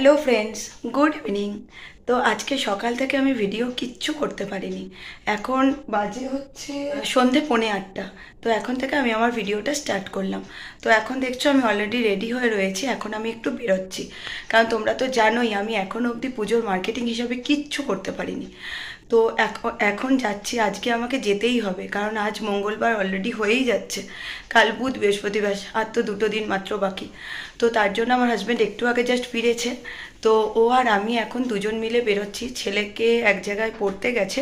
Hello friends, good evening. তো আজকে সকাল থেকে আমি ভিডিও কিচ্ছু করতে পারিনি। এখন বাজে হচ্ছে সন্ধে 7:45। তো এখন থেকে আমি আমার ভিডিওটা স্টার্ট করলাম। তো এখন দেখছো আমি অলরেডি রেডি হয়ে রয়েছি। এখন আমি একটু বেরোচ্ছি, কারণ তোমরা তো জানোই আমি এখনও অবধি পুজোর মার্কেটিং হিসাবে কিচ্ছু করতে পারিনি। তো এখন যাচ্ছি, আজকে আমাকে যেতেই হবে, কারণ আজ মঙ্গলবার অলরেডি হয়েই যাচ্ছে, কাল বুধ বৃহস্পতিবার, আর তো 2 দিন মাত্র বাকি। তো তার জন্য আমার হাজব্যান্ড একটু আগে জাস্ট ফিরেছে। তো ও আর আমি এখন দুজন মিলে বেরোচ্ছি। ছেলেকে এক জায়গায় পড়তে গেছে,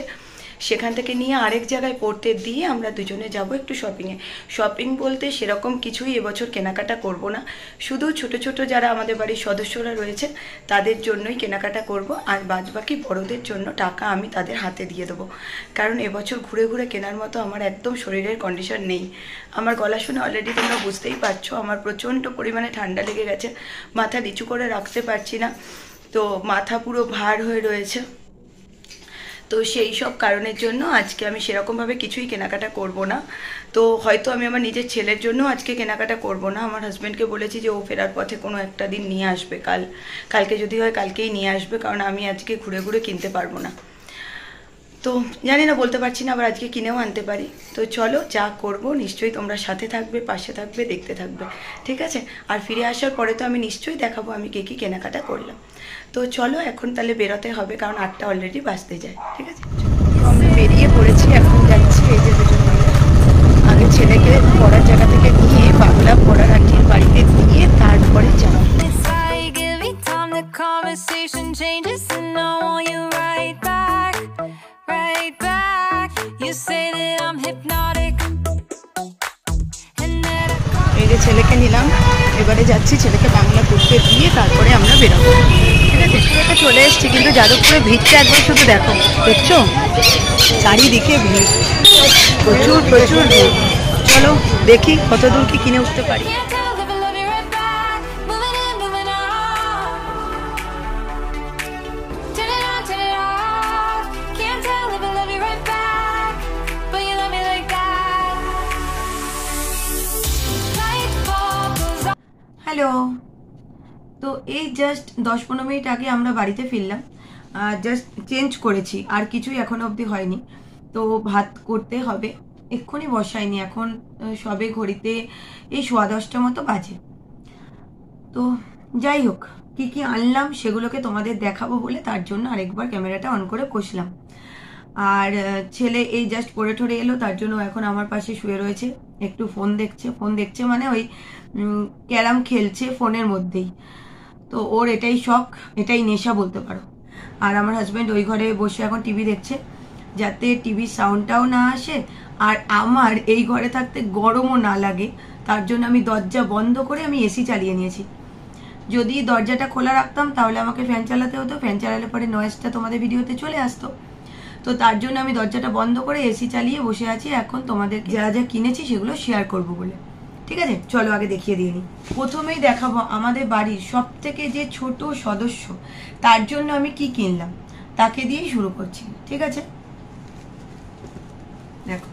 সেখান থেকে নিয়ে আরেক জায়গায় পড়তে দিয়ে আমরা দুজনে যাব একটু শপিংয়ে। শপিং বলতে সেরকম কিছুই এবছর কেনাকাটা করব না, শুধু ছোট ছোট যারা আমাদের বাড়ির সদস্যরা রয়েছে তাদের জন্যই কেনাকাটা করব, আর বাদবাকি বড়দের জন্য টাকা আমি তাদের হাতে দিয়ে দেবো। কারণ এবছর ঘুরে ঘুরে কেনার মতো আমার একদম শরীরের কন্ডিশন নেই। আমার গলা শুনে অলরেডি তোমরা বুঝতেই পারছো, আমার প্রচণ্ড পরিমাণে ঠান্ডা লেগে গেছে, মাথা নিচু করে রাখতে পারছি না, তো মাথা পুরো ভার হয়ে রয়েছে। তো সেই সব কারণের জন্য আজকে আমি সেরকমভাবে কিছুই কেনাকাটা করব না। তো হয়তো আমি আমার নিজের ছেলের জন্য আজকে কেনাকাটা করব না। আমার হাজব্যান্ডকে বলেছি যে ও ফেরার পথে কোনো একটা দিন নিয়ে আসবে, কালকে যদি হয় কালকেই নিয়ে আসবে, কারণ আমি আজকে ঘুরে ঘুরে কিনতে পারবো না। তো জানি না, বলতে পারছি না, আবার আজকে কিনেও আনতে পারি। তো চলো, যা করব নিশ্চয়ই তোমরা সাথে থাকবে, পাশে থাকবে, দেখতে থাকবে, ঠিক আছে? আর ফিরে আসার পরে তো আমি নিশ্চয়ই দেখাবো আমি কী কী কেনাকাটা করলাম। তো চলো এখন তাহলে বেরোতে হবে, কারণ 8টা অলরেডি বাজতে যায়, ঠিক আছে? তো আমরা বেরিয়ে পড়েছি, এখন যাচ্ছি এই যে দুজন মিলে। আগে ছেলেকে পড়ার জায়গা থেকে নিয়ে বাংলা পড়ার আন্টির বাড়িতে দিয়ে তারপরে যাবো। Conversation changes and I want you right back, right back. You say that I'm hypnotic and that এই যে ছেলেকে নিলাম, এবারে যাচ্ছি ছেলেকে বাংলা পড়তে দিয়ে তারপরে আমরা বেরোবো, ঠিক আছে? একটা চলে এসেছি, কিন্তু যাদবপুরে ভিড়টা একবার শুধু দেখো, দেখছো চারিদিকে ভিড়, প্রচুর প্রচুর ভিড়। চলো দেখি কত দূর কি কিনে উঠতে পারি। can't tell if I love you right back. Moving in, moving on. Turn it on, turn it off. Can't tell if I love you right back, but you love me like that. Light bulb goes on. Hello. তো এই just 10-15 minute আগে আমরা বাড়িতে ফিরলাম, just change করেছি, আর কিছুই এখনো অবধি হয়নি। তো ভাত করতে হবে, এক্ষুনি বসাইনি, এখন সবে ঘড়িতে এই 10:15 মতো বাজে। তো যাই হোক, কি কি আনলাম সেগুলোকে তোমাদের দেখাবো বলে তার জন্য আরেকবার ক্যামেরাটা অন করে বসলাম। আর ছেলে এই জাস্ট পড়ে ঠরে এলো, তার জন্য এখন আমার পাশে শুয়ে রয়েছে, একটু ফোন দেখছে মানে ওই ক্যারাম খেলছে ফোনের মধ্যেই। তো ওর এটাই শখ, এটাই নেশা বলতে পারো। আর আমার হাজব্যান্ড ওই ঘরে বসে এখন টিভি দেখছে, যাতে টিভির সাউন্ডটাও না আসে আর আমার এই ঘরে থাকতে গরমও না লাগে। তার জন্য আমি দরজা বন্ধ করে আমি এসি চালিয়ে নিয়েছি। যদি দরজাটা খোলা রাখতাম তাহলে আমাকে ফ্যান চালাতে হতো, ফ্যান চালালে পরে নয়েজটা তোমাদের ভিডিওতে চলে আসতো। তো তার জন্য আমি দরজাটা বন্ধ করে এসি চালিয়ে বসে আছি, এখন তোমাদের যা যা কিনেছি সেগুলো শেয়ার করব বলে, ঠিক আছে? চলো আগে দেখিয়ে দিয়ে নিই। প্রথমেই দেখাবো আমাদের বাড়ির সব থেকে যে ছোট সদস্য, তার জন্য আমি কি কিনলাম তাকে দিয়েই শুরু করছি, ঠিক আছে? দেখো,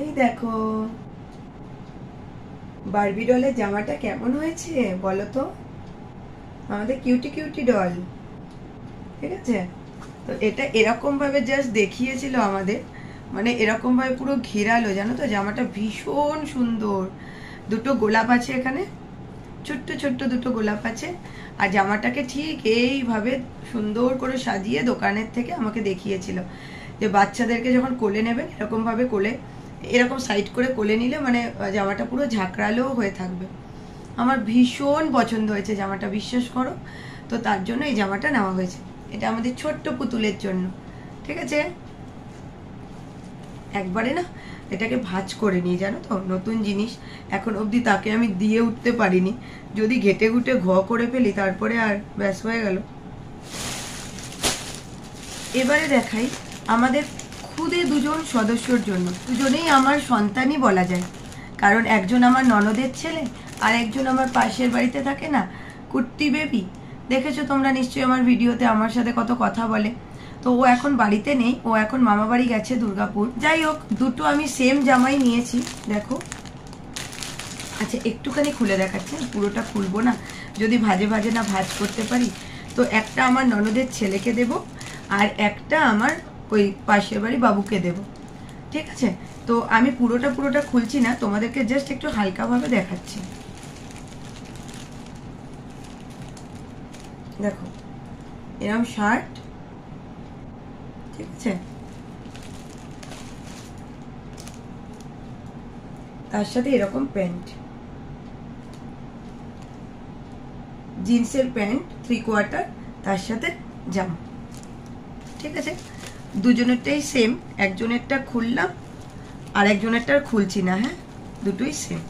এই দেখো বারবি ডলের জামাটা কেমন হয়েছে বলো তো? আমাদের কিউটি কিউটি ডল, ঠিক আছে? তো এটা এরকম ভাবে জাস্ট দেখিয়েছিল আমাদের, মানে এরকম ভাবে পুরো ঘেরালো, জানো তো? জামাটা ভীষণ সুন্দর, দুটো গোলাপ আছে এখানে, ছোট্ট ছোট্ট দুটো গোলাপ আছে। আর জামাটাকে ঠিক এইভাবে সুন্দর করে সাজিয়ে দোকানের থেকে আমাকে দেখিয়েছিল যে বাচ্চাদেরকে যখন কোলে নেবেন এরকম ভাবে কোলে, এরকম সাইড করে কোলে নিলে মানে জামাটা পুরো ঝাঁকড়ালো হয়ে থাকবে। আমার ভীষণ পছন্দ হয়েছে জামাটা, বিশ্বাস করো। তো তার জন্য এই জামাটা নেওয়া হয়েছে, এটা আমাদের ছোট্ট পুতুলের জন্য, ঠিক আছে? একবারে না এটাকে ভাঁজ করে নিই, জানো তো? নতুন জিনিস, এখন অবধি তাকে আমি দিয়ে উঠতে পারিনি, যদি ঘেটে ঘুটে ঘ করে ফেলি তারপরে আর ব্যাস হয়ে গেল। এবারে দেখাই আমাদের খুদে দুজন সদস্যর জন্য, দুজনেই আমার সন্তানই বলা যায়, কারণ একজন আমার ননদের ছেলে আর একজন আমার পাশের বাড়িতে থাকে না, কুট্টি বেবি, দেখেছো তোমরা নিশ্চয়ই আমার ভিডিওতে, আমার সাথে কত কথা বলে। তো তো ও এখন বাড়িতে নেই, ও এখন মামা বাড়ি গেছে দুর্গাপুর। যাই হোক, দুটো আমি সেম জামাই নিয়েছি, দেখো। আচ্ছা, একটুখানি খুলে দেখাচ্ছি, পুরোটা খুলবো না, যদি ভাজে ভাজে না ভাজ করতে পারি। তো একটা আমার ননদের ছেলেকে দেব, আর একটা আমার ওই পাশের বাড়ি বাবুকে দেব, ঠিক আছে? তো আমি পুরোটা খুলছি না, তোমাদেরকে জাস্ট একটু হালকাভাবে দেখাচ্ছি। দেখো, এরকম শার্ট, ঠিক আছে, তার সাথে এরকম প্যান্ট, জিন্সের প্যান্ট 3/4, তার সাথে জামা, ঠিক আছে? দুজনেরটাই সেম, একজনেরটা খুললাম আর একজনেরটা খুলছি না, হ্যাঁ, দুটোই সেম।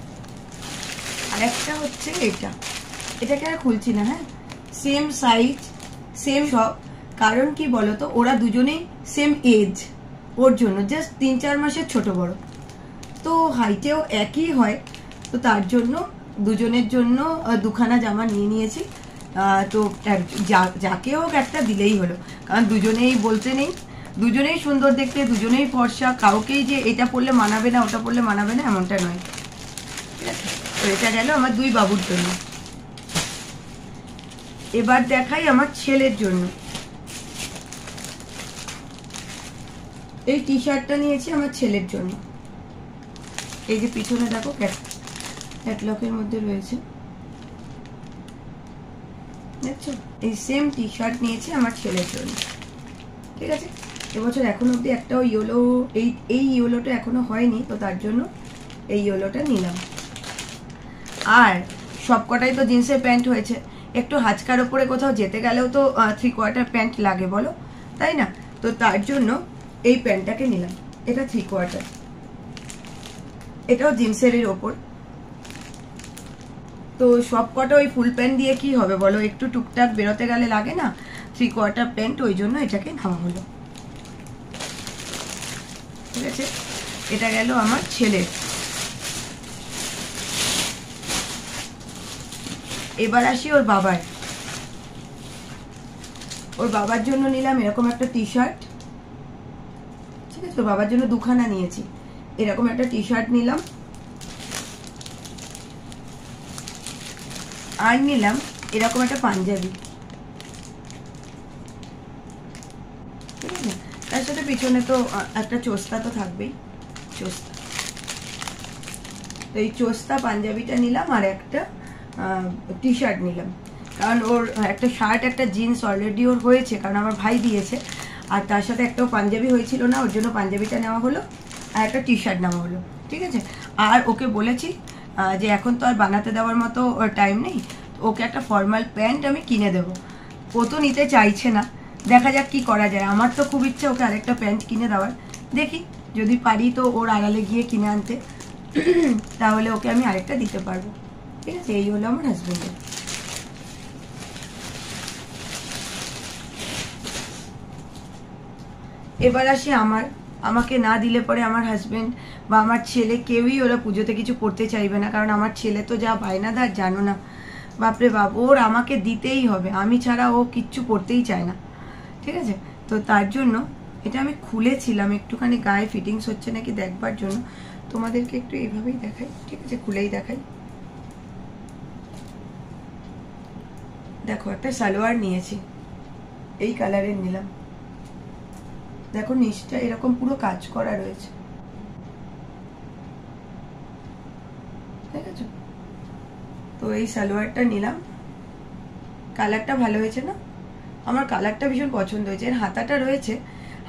আর একটা হচ্ছে এটাকে আর খুলছি না, হ্যাঁ, সেম সাইজ, সেম সব। কারণ কি বলতো, ওরা দুজনেই সেম এজ, ওর জন্য জাস্ট 3-4 মাসের ছোট বড়, তো হাইটেও একই হয়, তো তার জন্য দুজনের জন্য দুখানা জামা নিয়ে নিয়েছি। তো যাকে হোক একটা দিলেই হলো, কারণ দুজনেই বলতে নেই, দুজনেই সুন্দর দেখতে, দুজনেই ফর্সা, কাউকেই যে এটা পরলে মানাবে না ওটা পরলে মানাবে না এমনটা নয়, ঠিক আছে? তো এটা গেল আমার দুই বাবুর জন্য। এবার দেখাই আমার ছেলের জন্য। এই টি শার্টটা নিয়েছি আমার ছেলের জন্য, এই যে পিছনে দেখো ক্যাটলগের মধ্যে রয়েছে, দেখছো? এই সেম টি শার্ট নিয়েছি আমার ছেলের জন্য, ঠিক আছে? এবছর এখনো অব্দি একটাও ইয়েলো, এই ইয়েলোটা এখনো হয়নি, তো তার জন্য এই ইয়েলোটা নিলাম। আর সবকটাই তো জিন্সের প্যান্ট হয়েছে, একটু হাঁচকার ওপরে কোথাও যেতে গেলেও তো 3/4 প্যান্ট লাগে, বলো, তাই না? তো তার জন্য এই প্যান্টটাকে নিলাম, এটা 3/4, এটাও জিন্সেরই ওপর। তো সবকটা ওই ফুল প্যান্ট দিয়ে কি হবে বলো, একটু টুকটাক বেরোতে গেলে লাগে না 3/4 প্যান্ট, ওই জন্য এটাকে নেওয়া হলো, ঠিক আছে? এটা গেল আমার ছেলের। এবার আসি ওর বাবার। ওর বাবার জন্য নিলাম এরকম একটা টি শার্ট, ঠিক আছে? ওর বাবার জন্য দুখানা নিয়েছি, এরকম একটা টি শার্ট নিলাম, আর নিলাম এরকম একটা পাঞ্জাবি, ঠিক আছে? তার সাথে পিছনে তো একটা চোস্তা তো থাকবেই, চোস্তা। তো এই চোস্তা পাঞ্জাবিটা নিলাম, আর একটা টি শার্ট নিলাম, কারণ ওর একটা শার্ট একটা জিন্স অলরেডি ওর হয়েছে, কারণ আমার ভাই দিয়েছে, আর তার সাথে একটাও পাঞ্জাবি হয়েছিল না, ওর জন্য পাঞ্জাবিটা নেওয়া হলো, আর একটা টি শার্ট নেওয়া হলো, ঠিক আছে? আর ওকে বলেছি যে এখন তো আর বানাতে দেওয়ার মতো টাইম নেই, ওকে একটা ফর্মাল প্যান্ট আমি কিনে দেবো। ও তো নিতে চাইছে না, দেখা যাক কি করা যায়। আমার তো খুব ইচ্ছা ওকে আরেকটা প্যান্ট কিনে দেওয়ার, দেখি যদি পারি তো ওর আড়ালে গিয়ে কিনে আনতে, তাহলে ওকে আমি আরেকটা দিতে পারবো, ঠিক আছে? এই হলো আমার হাজবেন্ডের। এবার আসি আমাকে না দিলে পরে আমার হাজবেন্ড বা আমার ছেলে কেউই ওরা পুজোতে কিছু পড়তে চাইবে না, কারণ আমার ছেলে তো যা বায়নাদার জানো না, বাপরে বাপ, ওর আমাকে দিতেই হবে, আমি ছাড়া ও কিচ্ছু পড়তেই চায় না, ঠিক আছে? তো তার জন্য এটা আমি খুলেছিলাম, একটুখানি গায়ে ফিটিংস হচ্ছে নাকি দেখবার জন্য, তোমাদেরকে একটু এইভাবেই দেখাই, ঠিক আছে? খুলেই দেখাই। দেখো, একটা সালোয়ার নিয়েছি, এই কালারের নিলাম, দেখো নিচটা এরকম পুরো কাজ করা রয়েছে, ঠিক আছে? তো এই সালোয়ারটা নিলাম, কালারটা ভালো হয়েছে না? আমার কালারটা ভীষণ পছন্দ হয়েছে। এর হাতাটা রয়েছে,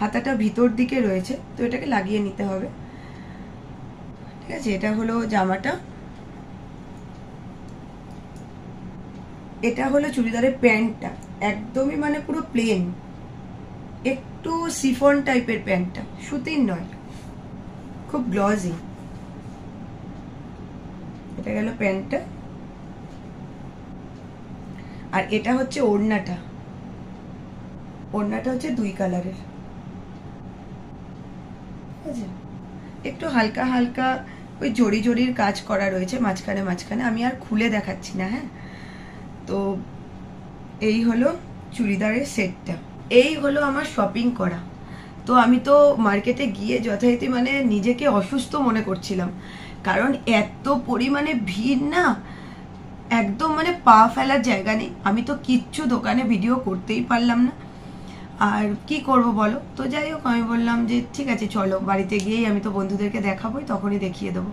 হাতাটা ভিতর দিকে রয়েছে, তো এটাকে লাগিয়ে নিতে হবে, ঠিক আছে? এটা হলো জামাটা, এটা হলো চুড়িদারের প্যান্টটা, একদমই মানে পুরো প্লেন, একটু সিফন টাইপের প্যান্টটা, সুতির নয়, খুব গ্লজি। এটা গেল প্যান্টটা, আর এটা হচ্ছে ওড়নাটা, ওড়নাটা হচ্ছে 2 কালারের, ঠিক আছে? একটু হালকা হালকা ওই জড়ি জড়ির কাজ করা রয়েছে মাঝখানে মাঝখানে, আমি আর খুলে দেখাচ্ছি না, হ্যাঁ? তো এই হলো চুড়িদারের সেটটা, এই হলো আমার শপিং করা। তো আমি তো মার্কেটে গিয়ে যথারীতি মানে নিজেকে অসুস্থ মনে করছিলাম, কারণ এত পরিমাণে ভিড় না, একদম মানে পা ফেলার জায়গা নেই। আমি তো কিচ্ছু দোকানে ভিডিও করতেই পারলাম না, আর কি করব বলো। তো যাই হোক আমি বললাম যে ঠিক আছে চলো বাড়িতে গিয়েই, আমি তো বন্ধুদেরকে দেখাবোই, তখনই দেখিয়ে দেবো।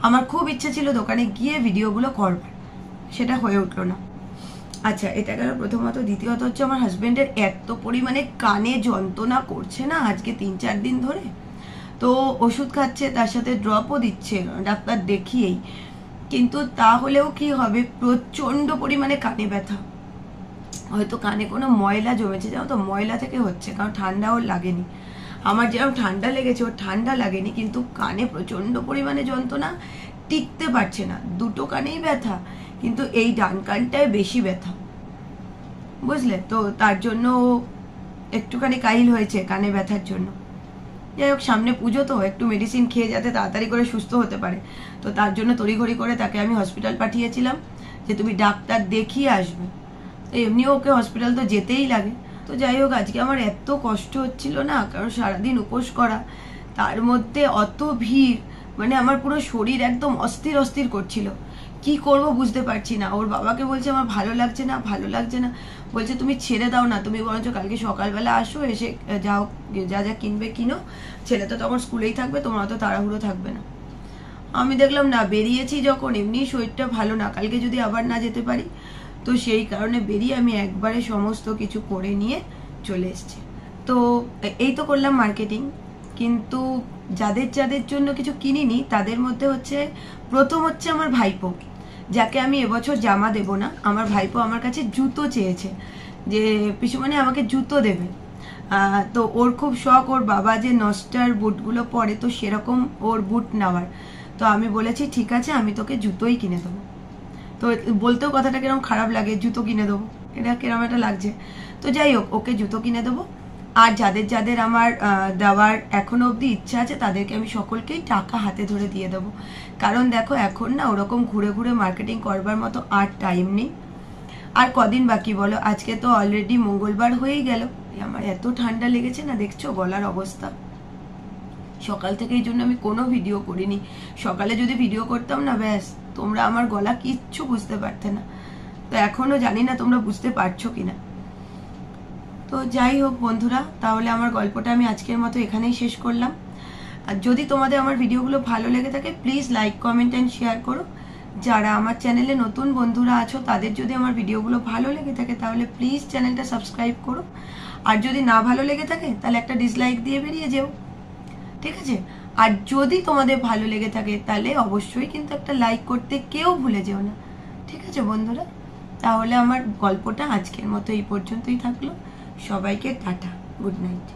আমার খুব ইচ্ছা ছিল দোকানে গিয়ে ভিডিওগুলো করবার, সেটা হয়ে উঠলো না। আচ্ছা, এটা গেল প্রথমত। দ্বিতীয়ত হচ্ছে আমার হাজবেন্ডের এত পরিমাণে কানে যন্ত্রণা করছে না আজকে 3-4 দিন ধরে, তো ওষুধ খাচ্ছে, তার সাথে ড্রপও দিচ্ছে ডাক্তার দেখিয়েই, কিন্তু তাহলেও কি হবে, প্রচন্ড পরিমাণে কানে ব্যথা। হয়তো কানে কোনো ময়লা জমেছে, জানো তো, ময়লা থেকে হচ্ছে, কারণ ঠান্ডা ওর লাগেনি। আমার যেরকম ঠান্ডা লেগেছে ওর ঠান্ডা লাগেনি, কিন্তু কানে প্রচন্ড পরিমাণে যন্ত্রণা, টিকতে পারছে না, দুটো কানেই ব্যথা, কিন্তু এই ডান কানটায় বেশি ব্যথা, বুঝলে। তো তার জন্য একটুখানি কাহিল হয়েছে কানে ব্যথার জন্য। যাই হোক, সামনে পুজো, তো একটু মেডিসিন খেয়ে যাতে তাড়াতাড়ি করে সুস্থ হতে পারে, তো তার জন্য তড়িঘড়ি করে তাকে আমি হসপিটাল পাঠিয়েছিলাম যে তুমি ডাক্তার দেখিয়ে আসবে। এমনিও ওকে হসপিটাল তো যেতেই লাগে। তো যাই হোক, আজকে আমার এত কষ্ট হচ্ছিল না, কারণ সারাদিন উপোস করা, তার মধ্যে অত ভিড়, মানে আমার পুরো শরীর একদম অস্থির অস্থির করছিল, কি করব বুঝতে পারছি না। ওর বাবাকে বলছে আমার ভালো লাগছে না, ভালো লাগছে না, বলছে তুমি ছেড়ে দাও না, তুমি বরঞ্চ কালকে সকালবেলা আসো, এসে যাও, যা যা কিনবে কিনো, ছেলে তো তখন স্কুলেই থাকবে, তোমার তো তাড়াহুড়ো থাকবে না। আমি দেখলাম না, বেরিয়েছি যখন, এমনি শরীরটা ভালো না, কালকে যদি আবার না যেতে পারি, তো সেই কারণে বেরিয়ে আমি একবারে সমস্ত কিছু করে নিয়ে চলে এসেছি। তো এই তো করলাম মার্কেটিং, কিন্তু যাদের যাদের জন্য কিছু কিনিনি তাদের মধ্যে হচ্ছে, প্রথম হচ্ছে আমার ভাইপো, যাকে আমি এবছর জামা দেব না। আমার ভাইপো আমার কাছে জুতো চেয়েছে, যে পিসুমণি আমাকে জুতো দেবে। তো ওর খুব শখ, ওর বাবা যে নস্টার বুটগুলো পরে, তো সেরকম ওর বুট নেওয়ার। তো আমি বলেছি ঠিক আছে, আমি তোকে জুতোই কিনে দেবো। তো বলতেও কথাটা কিরকম খারাপ লাগে, জুতো কিনে দেবো, এটা কিরকম একটা লাগছে। তো যাই হোক, ওকে জুতো কিনে দেবো। আর যাদের যাদের আমার দেওয়ার এখনো অবধি ইচ্ছা আছে, তাদেরকে আমি সকলকেই টাকা হাতে ধরে দিয়ে দেবো। কারণ দেখো, এখন না ওরকম ঘুরে ঘুরে মার্কেটিং করবার মতো আর টাইম নেই। আর কদিন বাকি বলো, আজকে তো অলরেডি মঙ্গলবার হয়েই গেল। আমার এত ঠান্ডা লেগেছে না, দেখছো গলার অবস্থা। সকাল থেকে এই জন্য আমি কোনো ভিডিও করিনি। সকালে যদি ভিডিও করতাম না, ব্যাস তোমরা আমার গলা কিচ্ছু বুঝতে পারতে না। তো এখনো জানি না তোমরা বুঝতে পারছো কিনা। তো যাই হোক বন্ধুরা, তাহলে আমার গল্পটা আমি আজকের মতো এখানেই শেষ করলাম। আর যদি তোমাদের আমার ভিডিওগুলো ভালো লেগে থাকে, please like, comment and share করো। যারা আমার চ্যানেলে নতুন বন্ধুরা আছো, তাদের যদি আমার ভিডিওগুলো ভালো লেগে থাকে, তাহলে প্লিজ চ্যানেলটা সাবস্ক্রাইব করো। আর যদি না ভালো লেগে থাকে, তাহলে একটা ডিসলাইক দিয়ে বেরিয়ে যেও, ঠিক আছে। আর যদি তোমাদের ভালো লেগে থাকে, তাহলে অবশ্যই কিন্তু একটা লাইক করতে কেউ ভুলে যেও না, ঠিক আছে বন্ধুরা। তাহলে আমার গল্পটা আজকের মতো এই পর্যন্তই থাকলো। সবাইকে টাটা, গুড নাইট।